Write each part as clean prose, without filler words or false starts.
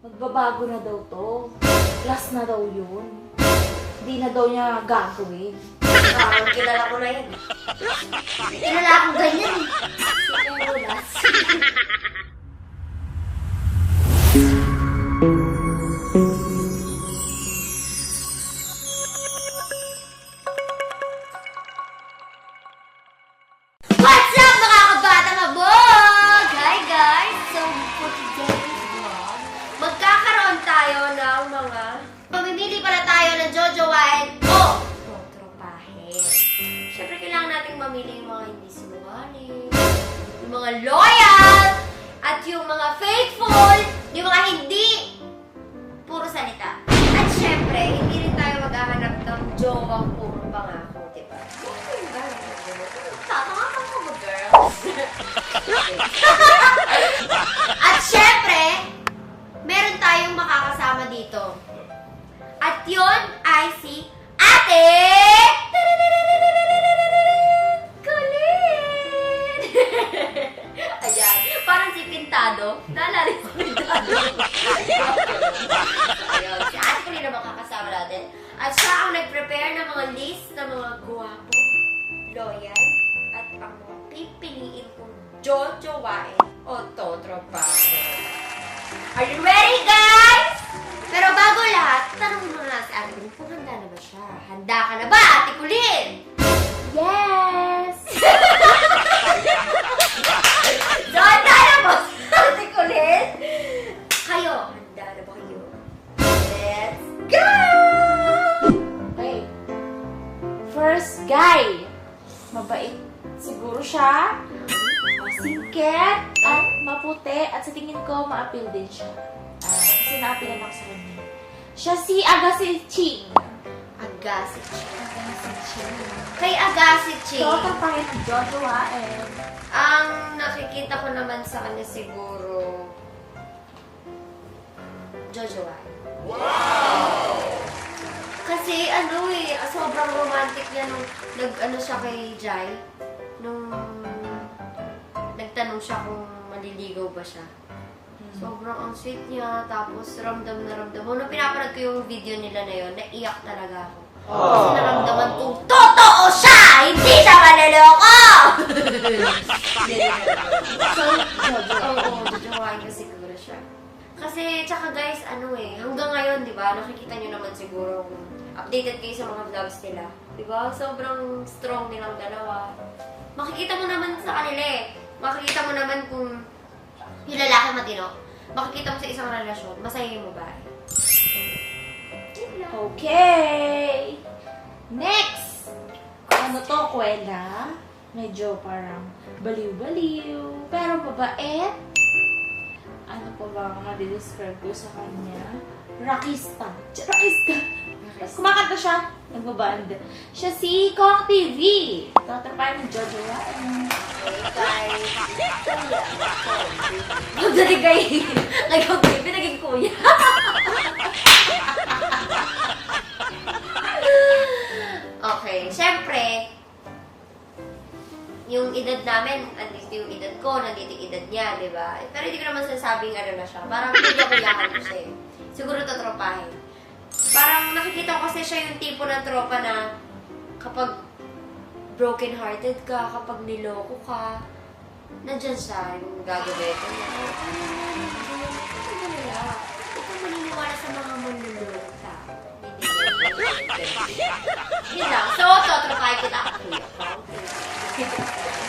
magbabago na daw to. Last na daw yun. Hindi na daw niya gagawin. Kilala ko na yan. Kilala ko ganyan eh. Siguro last. What's up mga kabatang abog? Hi guys! So for today's vlog, magkakaroon tayo ng mga pamimili pala tayo ng jojowain o totropahin. Siyempre kailangan nating mamili yung mga hindi sinungaling, yung mga loyal, at yung mga faithful, yung mga hindi puro salita. At siyempre, hindi rin tayo maghahanap ng jowang puro pangako, diba? Tatanga ka mo, girls. At syempre, meron tayong makakasama dito. At yun ay si Ate Colleen! Ayan, parang si Pintado. Naalala si Pintado. Ayun, si Ate Colleen ang makakasama natin. At siya ang nag-prepare ng mga list ng mga guwapo, loyal, at ang mga pipiliin kong jojowain o totropahin. Are you ready, guys? Pero bago lahat, tanong mo na si Ate Colleen kung handa na ba siya. Handa ka na ba, Ate Colleen? Yes! So, handa na ba, Ate Colleen? Kayo, handa na ba kayo? Let's go! Okay. First guy. Mabait siguro siya. Singket at maputi. At sa tingin ko, ma-appeal din siya. Kasi na-appealan ako sa kanya. Siya si Agasiching. Agasiching. Agasiching. Kay Agasiching. So, tapahin ang jojowain. Ang nakikita ko naman sa kanya siguro, jojowain. Wow! Kasi ano eh, sobrang romantic niya nung nag-ano siya kay Jai. Nung nagtanong siya kung maliligaw ba siya. Sobrang ang sweet niya, tapos ramdam na ramdam. Nung pinapanood ko yung video nila na yun, naiyak talaga ako. Kasi naramdaman kong totoo siya! Hindi siya maliloko! So, jojowain. Oo, jojowain ko siguro siya. Kasi, tsaka guys, ano eh, hanggang ngayon, di ba, nakikita nyo naman siguro kung updated kayo sa mga vlogs nila. Di ba? Sobrang strong nilang dalawa. Makikita mo naman sa kanila eh. Makikita mo naman kung yung lalaki matino. Makikita mo sa isang relasyon, masaya yung babae. Yun lang. Okay. Next. Ano to, kwela? Medyo parang baliw-baliw. Pero mabait. Ano pa ba ang nadi-describe ko sa kanya? Rockista. Rockista. Kumakanta siya. Nagbaband. Siya si Kong TV. Tatrapahin ng jojowain. Okay, Magdali kay Kong TV, naging kuya. Okay, syempre, yung edad namin, nandito yung edad ko, nandito yung edad niya, di ba? Pero hindi ko naman sinasabing ano na siya. Parang kuya-kuyahan ko siya eh. Siguro totropahin. Parang nakikita ko kasi siya yung tipo ng tropa na kapag broken-hearted ka, kapag niloko ka, nandyan siya, yung gagawin ko niya. Huwag kang maniniwala sa mga manluloko tao. Yun lang. So, totropahin kita.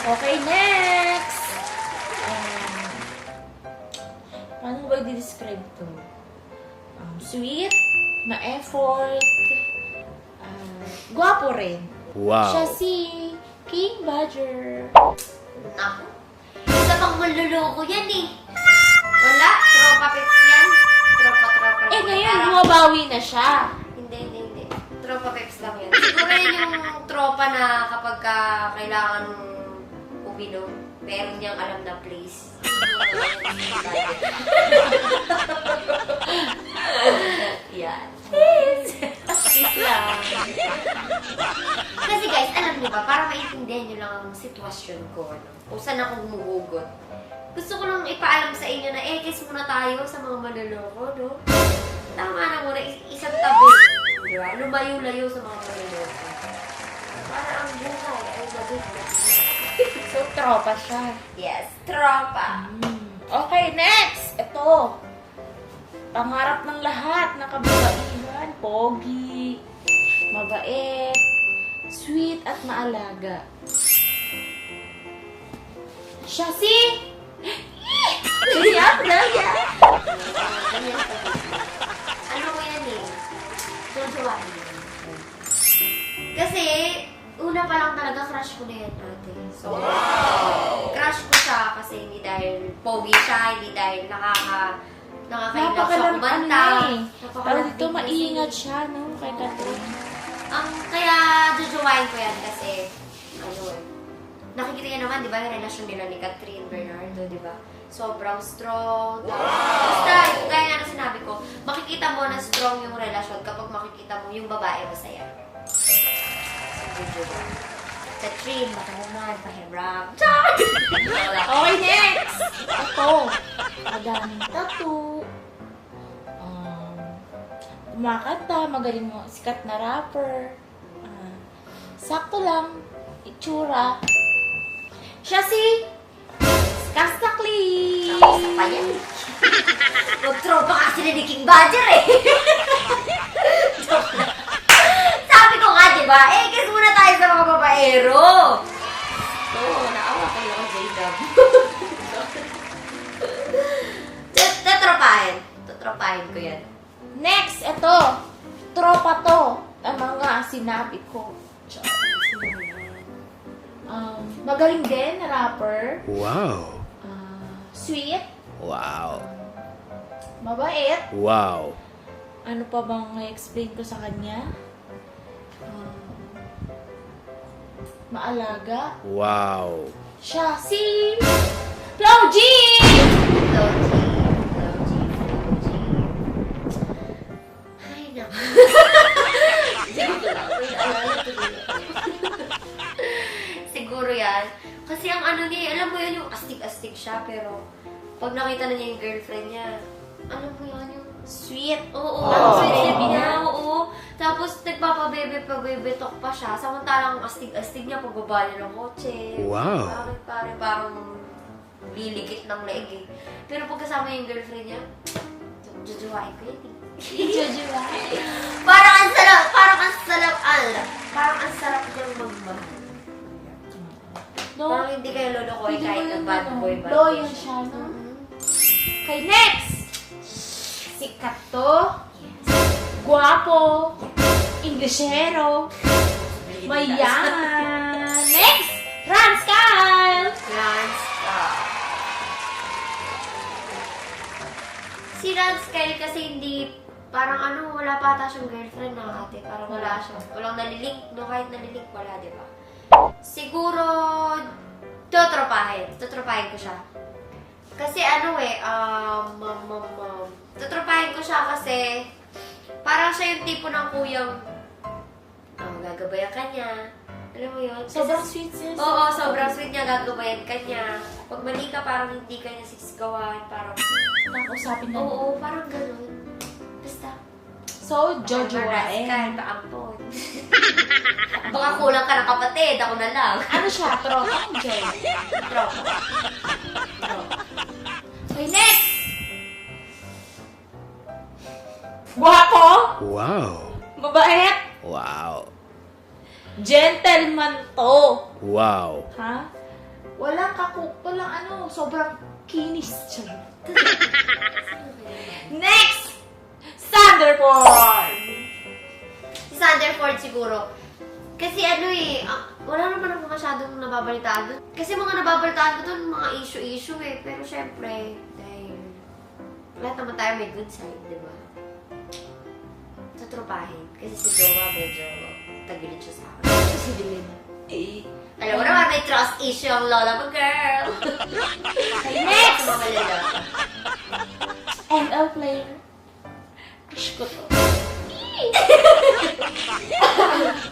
Okay, next! Paano ba i-describe to? Sweet, ma-effort, gwapo rin. Wow. Siya si King Badger. Naku. Isa pang manluloko yan eh. Wala. Tropa pips yan. Tropa lang. Ngayon, Parang- bumabawi na siya. Hindi. Tropa peps lang yan. Siguro yun yung tropa na kapag kailangan uminom, meron niyang alam na place. Yan. Peace lang. Kasi guys, alam niyo ba, para maintindihan Yan, yun lang ang sitwasyon ko. Ano? Kung saan ako gumugugot. Gusto ko lang ipaalam sa inyo na kiss muna tayo sa mga manloloko, no? Tama na muna, isang tabi. Di ba? Lumayo-layo sa mga manloloko. Para ang buhay ay magiging. So, tropa siya. Yes, tropa. Okay, next! Ito. Pangarap ng lahat ng kababaihan. Pogi, mabait, sweet at maalaga. Siya si... Iyak na yan! Ano ko yan eh? Jojowain. Kasi, una pa lang talaga crush ko na yan ate. So, crush ko siya kasi hindi dahil pogi siya, hindi dahil nakakainap siya Napakalam, kumanta. Pero dito maingat siya, no? Kay Catherine. Kaya jojowain ko yan kasi, nakikita niya naman, di ba, yung relasyon nila ni Catherine Bernardo, di ba? Sobrang strong. Basta, gaya nga na sinabi ko, makikita mo na strong yung relasyon kapag makikita mo yung babae masaya. So, jojowain. Catherine, baka naman, pahiram. Okay, next! Ito. Madaming tattoo. Kumakanta, magaling mo, sikat na rapper. Sakto lang, itsura. Siya si Kastakli! Isa pa yan eh. Mag-tropa kasi ni King Badger eh. Joke lang. Sabi ko nga, diba? Kiss muna tayo sa mga babaero. Oo, naawa kayo ako, Zainab. Tatropahin ko yan. Next, ito. Tropa to. Ang mga sinabi ko. Magaling din na rapper. Wow. Sweet. Wow. Mabait. Wow. Ano pa bang i-explain ko sa kanya? Maalaga. Wow. Siya si Flo G! Flow G. Ay, naku. Dito lang. May alala tuloy. Siguro yan. Kasi ang ano niya, alam mo yun, yung astig-astig siya, pero pag nakita na niya yung girlfriend niya, alam mo yun, yung Sweet. oo, Ang sweet baby niya. niya, oo. Tapos nagpapabebe talk pa siya, samantalang ang astig-astig niya pagbaba niya ng kotse. Wow. Bakit parang lilikit ng leg eh. Pero pag kasama yung girlfriend niya, jujuwain ko yan eh. Jojowa. Parang ang sarap niyang magmahal. No? Parang hindi kayo lolokoy Hindi kahit mo na yun, bad ano, boy. loyal siya, no? Okay, next! Sikat to. Guwapo. Inglesero. Mayaman. Next! Rans Kyle! Si Rans Kyle kasi hindi, parang wala pa ata siyang girlfriend na ate. Parang wala siya. Walang nalilink, no? Kahit nalilink, wala, di ba? Siguro, tutropahin ko siya. Kasi tutropahin ko siya kasi parang siya yung tipo ng kuyang gagabayan ka niya. Alam mo yun? Sobrang sweet sis. Oo, sobrang sweet niya, gagabayan ka niya. Pag mali ka, parang hindi ka niya sisigawan. Parang, Nakausapin na. oo, parang ganun. Basta, So, Jojowa Kahit paampon. Baka kulang ka ng kapatid, ako na lang. Ano siya? Tropa? Joy. Tropa. Okay, next! Guwapo! Wow. Mabait! Wow. Gentleman to! Wow. Ha? Walang sobrang kinis siya. Next! Thunderbolt! Si Thunderford siguro. Kasi wala naman ako masyadong nababalitaan doon. Kasi mga nababalitaan ko doon, mga issue-issue eh. Pero syempre, dahil lahat naman tayo may good side, di ba? Tutropahin. Kasi si Jowa medyo tagilid siya sa akin. Si Dilena. Alam mo naman, may trust issue ang lola mo, girl. Okay, next! Sa mga lalaki. ML player. Crush ko to.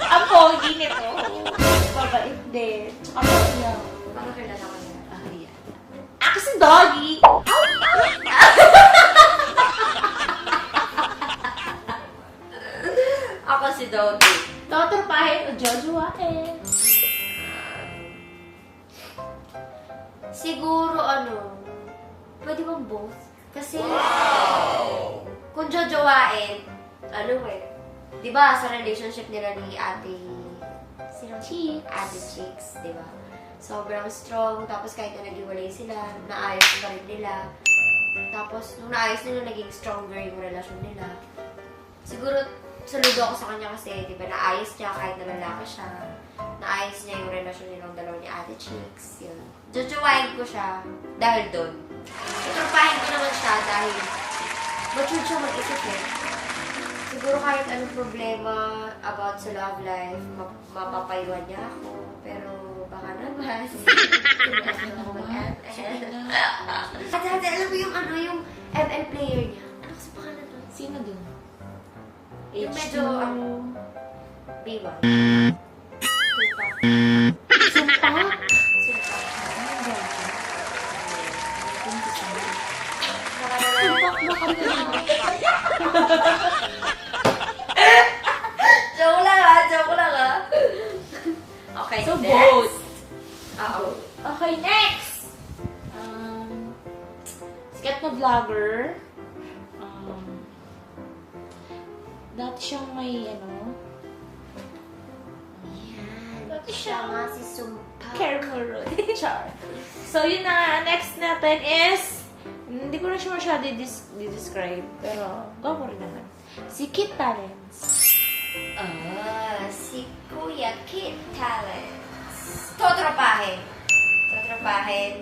Ang pogi nito. Babait din. Tsaka Lola. Para kilala ka niya. Ah, yan. Ako si Doggy. Ako si Doggy. Totropahin o jojowain. Siguro pwede bang both? Kasi, kung jojowain, di ba sa relationship nila ni sino? Chicks. Ate Chicks, di ba? Sobrang strong, tapos kahit na naghiwalay sila, naayos pa rin nila. Tapos, nung naayos nila, naging stronger yung relasyon nila. Siguro, saludo ako sa kanya kasi, di ba, naayos niya kahit na lalaki siya. Naayos niya yung relasyon nilang dalawa ni Ate Chicks. Yun. Jojowain ko siya dahil doon. Tutropahin ko naman siya dahil mature siya mag-isip eh. Siguro kahit anong problema about sa love life, mapapayuan niya ako. Pero baka naman. At alam mo yung ML player niya. Ano kasi pangalan doon? Sino dun? Yung medyo, B1. Sumpa? Sumpa. Joke lang ah. Okay, So, next. both. Oo. Okay, next! Sikat na vlogger. Dati siyang may, Yan. Siya nga si Sumpa. Cameron. Char. So, yun na. Next natin is, hindi ko na siya masyado describe, pero go for it naman. Si Kit Talents. Si Kuya Kit Talents. Totropahin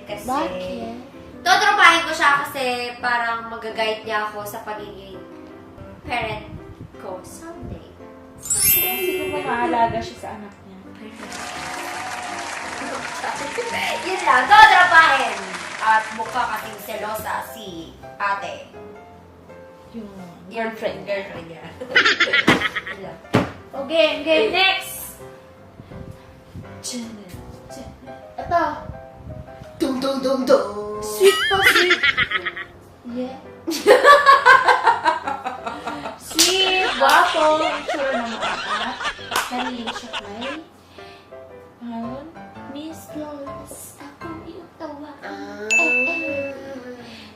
kasi... Bakit? Totropahin ko siya kasi parang mag-guide niya ako sa pagiging parent ko someday. Siguro maalaga siya sa anak niya. Yun lang, totropahin! At mukha kasing selosa si ate. Yung girlfriend. Girlfriend niya. Yun lang. Okay, next! Ito. Dung dung dung dung. Sweet po, sweet. Yeah. Sweet, guwapo. Sure naman ata. Narinig siya kay. Ngayon, Miss Flawless, ako iyong tawa.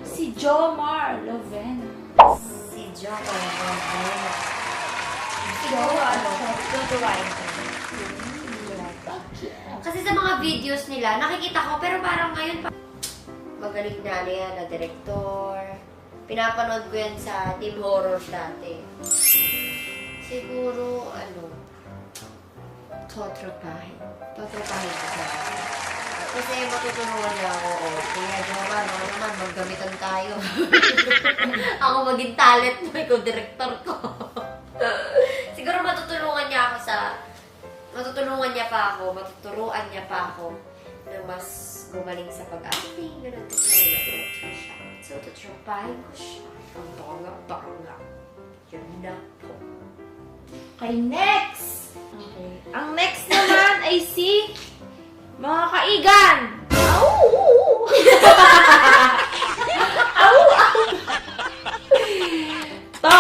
Si Jomar Lovena. Si Jomar Lovena. Siguro tutuwain ko. Kasi sa mga videos nila, nakikita ko, pero parang ngayon pa... Magaling na yan na director. Pinapanood ko yan sa Team Horror dati. Siguro, totropahin. Totropahin ko siya. Kasi matutulungan niya ako. Kaya Jomar, naman, maggamitan tayo. Ako maging talent mo, ikaw director ko. Siguro matuturuan niya matuturuan niya pa ako na mas gumaling sa pag-acting, gano'n kasi nag-director siya. So, tutropahin ko siya. Ang banga-banga. Yun na po. Okay, next! Okay. Ang next naman ay si mga kaigan. Au! Au! To,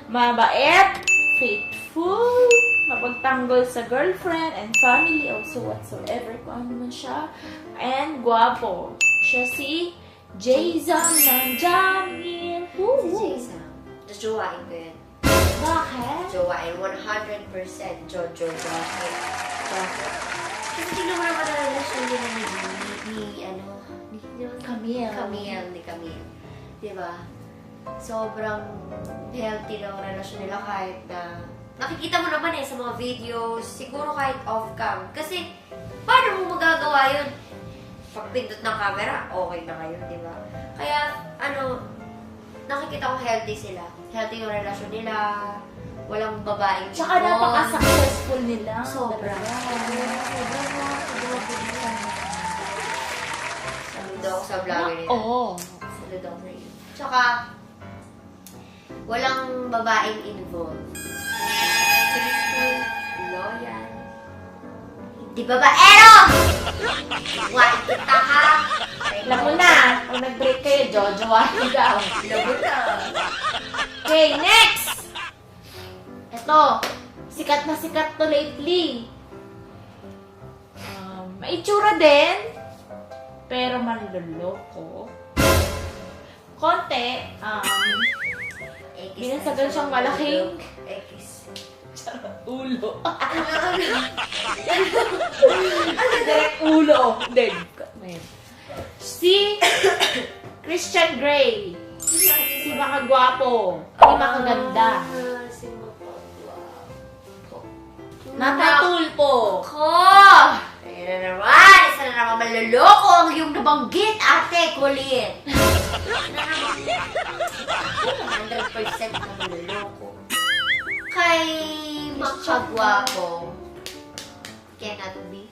mabait, faithful, mapagtanggol sa girlfriend and family, also whatsoever kung ano man siya, and guwapo. Siya si Jason ng Jamil. Si Jason. Jojowain ko yan. Bakit? Jojowain. 100% Jojo. Bakit? Kasi tingnan mo naman ang relasyon nila ni Camille. Diba? Sobrang healthy ng relasyon nila kahit na nakikita mo naman sa mga videos, siguro kahit off-cam. Kasi, paano mo magagawa yun? Pag pindot ng camera, okay na kayo, di ba? Kaya, nakikita ko healthy sila. Healthy yung relasyon nila. Walang babaeng Tsaka napaka-successful nila. Sobra. Saludo ako sa vlogger nila. Oo. Saludo ako sa iyo. Tsaka, walang babaeng involved. Faithful, loyal, Di babaero! Jojowain kita ha! Alam mo na, kung nag-break kayo, jojowain daw. Lagot na. Okay, next! Ito, sikat na sikat to lately. May itsura din, pero manloloko. Konti, binasagal siyang malaking X. ulo. Direct ulo. Hindi. Si Christian Grey. Si makagwapo. Si makaganda. Si Mapagwapo. Napatulpo. Ko! Ayun na naman! Isa na naman maluloko ang iyong nabanggit, ate kulit! 100% na maluloko. Kay makagwapo, cannot be.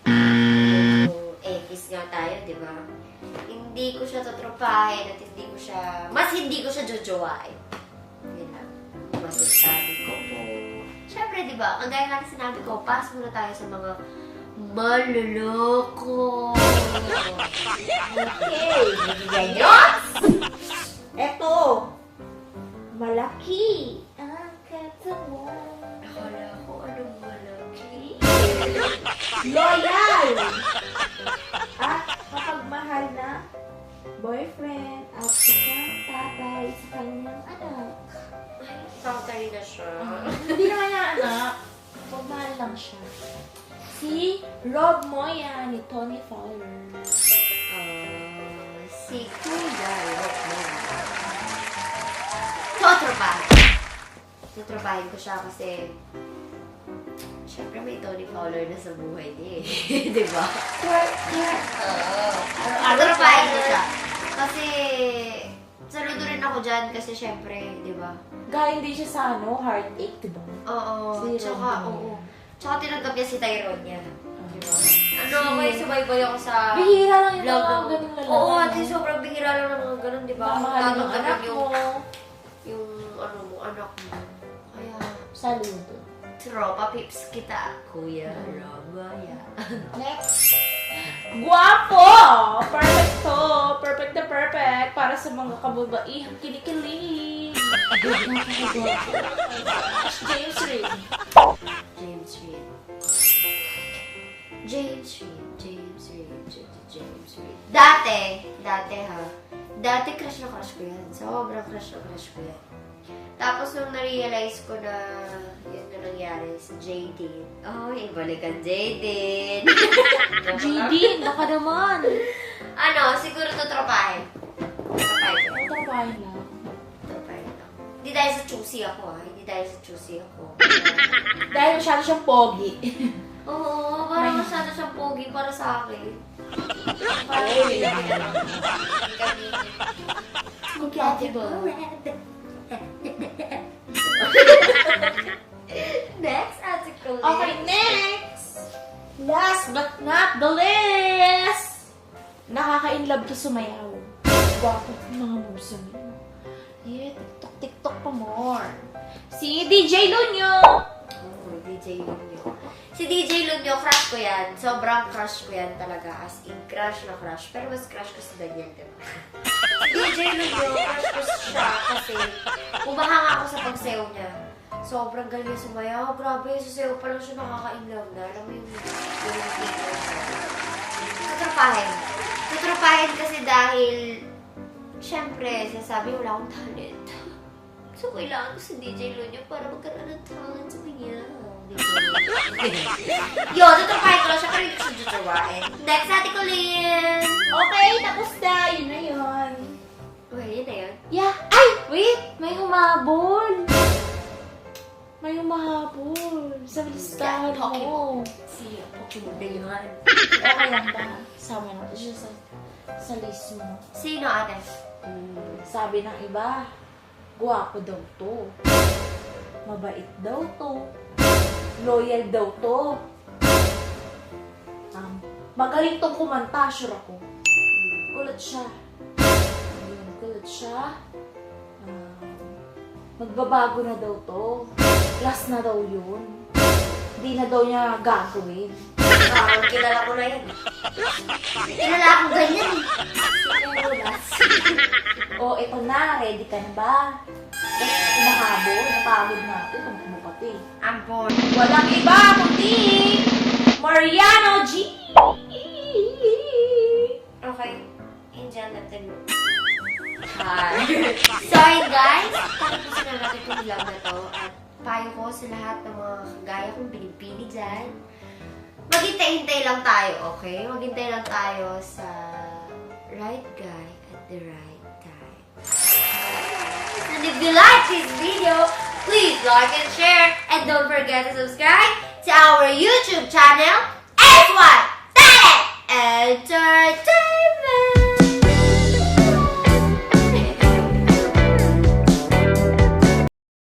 Ekis nga tayo, di ba? Hindi ko siya tutropahin at hindi ko siya, mas hindi ko siya jojowain. Yun lang. Masasabi ko po. Siyempre, di ba? Kagaya nga na sinabi ko, pass muna tayo sa mga maluloko. Okay, bigyan nyo? Eto. Malaki. Ang katawan. Akala ko anong malaki. Loyal. At mapagmahal na boyfriend at isang tatay sa kanyang anak. Tatay na siya. Hindi naman niya anak. Pagmahal lang siya. Si Rob Moya ni Tony Fowler. Si Kuya Rock mo. Tutropahin ko siya kasi syempre may Tony Fowler na sa buhay niya eh. Di ba? Tutropahin ko siya. Kasi saludo rin ako dyan kasi syempre, di ba? Galing din siya sa heartache, diba? Oo. Si Tsaka, Ron oo. Tsaka tinanggap niya si Tyrone niya. Di ba? Ano, Si- may subaybay ako sa Bihira lang yung vlog mga ng- ganung lalaki. Oo, at sobrang bihira lang ng mga ganun, di ba? Mamahalin ng Tatanggapin anak mo. yung ano mo, anak mo. Kaya, Saludo. tropa pips kita, Kuya Ramaya. Next. Guwapo! Perfecto! Perfect na perfect para sa mga kababaihang kinikilig. James Reid. James Reid. James Reid. James Reid. James Reid. Dati ha. Dati crush na crush ko yan. Sobrang crush na crush ko yan. Tapos nung na-realize ko na yun na nangyari sa Jaden. Oh, ibalikan Jaden. JD, baka naman. Ano, siguro tutropahin. Tutropahin ko. Ang trabahin lang. Tutropahin lang. Hindi dahil sa choosy ako ha. Hindi dahil sa choosy ako. Dahil masyado siyang pogi. Oo, parang masyado siyang pogi para sa akin. Parang Ay. hindi kami Compatible. Next article. Okay, next! Last but not the least! Nakaka-inlove to sumayaw. Guwapo ng mga moves niya. Yeah, TikTok pa more. Si DJ Lunyo! Oh, DJ Lunyo. Si DJ Lunyo, crush ko yan. Sobrang crush ko yan talaga. As in, crush na crush. Pero mas crush ko si Daniel, diba? Si DJ Lunyo, crush ko siya kasi umahanga ako sa pagsayaw niya. Sobrang galing niya sumayaw. Grabe, sa sayaw pa lang siya nakaka-inlove na. Alam mo yung tutropahin. Tutropahin kasi dahil syempre, sinasabi wala akong talent. So, kailangan ko si DJ Lunyo para magkaroon ng talent sa kanya. Yo, tutropahin ko lang siya pero hindi ko siya tutropahin. Next natin ko, Lynn! Okay, tapos na. Yun na yun. Okay, yun na yun. Yeah. Ay! Wait! May humabol. May humahabol. Sa listahan mo. Si Pokemon na yun. Okay lang ba? Sama natin siya sa list mo. Sino, ate? Sabi ng iba, guwapo daw to. Mabait daw to. Loyal daw to. Magaling tong kumanta, sure ako. Kulat siya. Ayun, kulat siya. Magbabago na daw to. Last na daw yun. Hindi na daw niya gagawin. Parang kilala ko na yan. Kilala akong ganyan eh. Oh, eto na. Ready ka na ba? Kumahabol. Napagod na ako. Kumukati. Ampon. Walang iba kundi Mariano G! Okay. Indian natin. Hi. So, yun guys. Tapusin na natin itong vlog na to. At payo ko sa lahat ng mga kagaya kong pinipili dyan. Maghintay-hintay lang tayo, okay? Maghintay lang tayo sa right guy at the right time. And if you like this video, please like and share. And don't forget to subscribe to our YouTube channel, S1 Talent Entertainment!